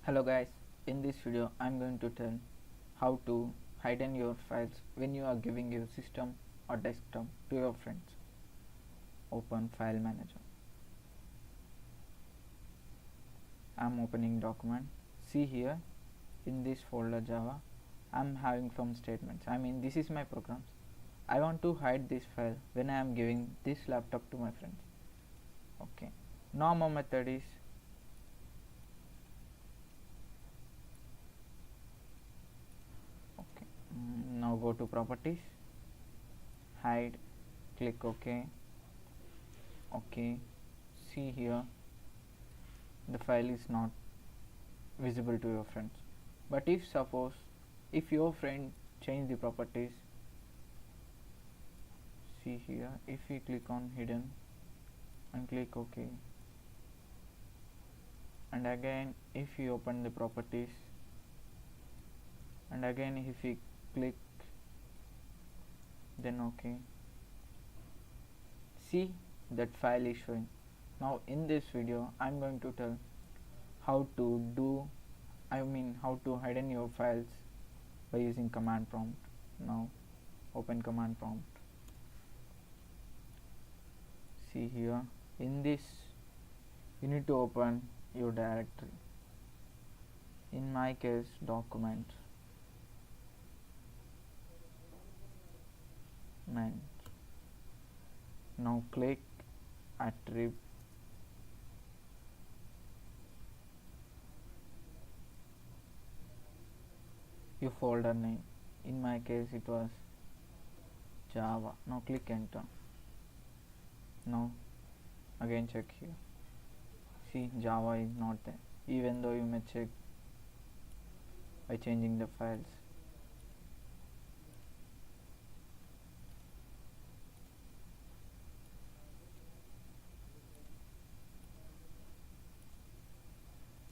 Hello guys, in this video I am going to tell how to hide your files when you are giving your system or desktop to your friends. Open File Manager. I am opening document. See here in this folder Java I am having some statements. This is my programs. I want to hide this file when I am giving this laptop to my friends. Okay. Normal method is now go to properties, hide, click OK. See here the file is not visible to your friends, but if your friend change the properties, see here, if we click on hidden and click OK, and again if we open the properties and again if we click then OK, see that file is showing. Now in this video I am going to tell how to hide your files by using command prompt. Now open command prompt. See here, in this you need to open your directory. In my case, documents, manage. Now click attrib. Your folder name. In my case it was Java. Now click enter. Now again check here. See, Java is not there, even though you may check by changing the files.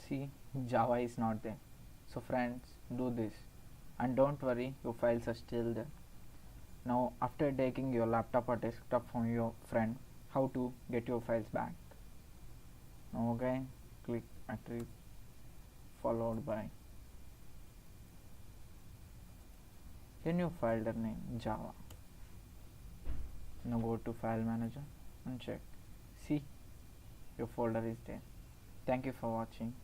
See, Java is not there. So friends, do this and don't worry, your files are still there. Now after taking your laptop or desktop from your friend, how to get your files back? Now again click attrib followed by then your folder name Java. Now go to File Manager and check. See, your folder is there. Thank you for watching.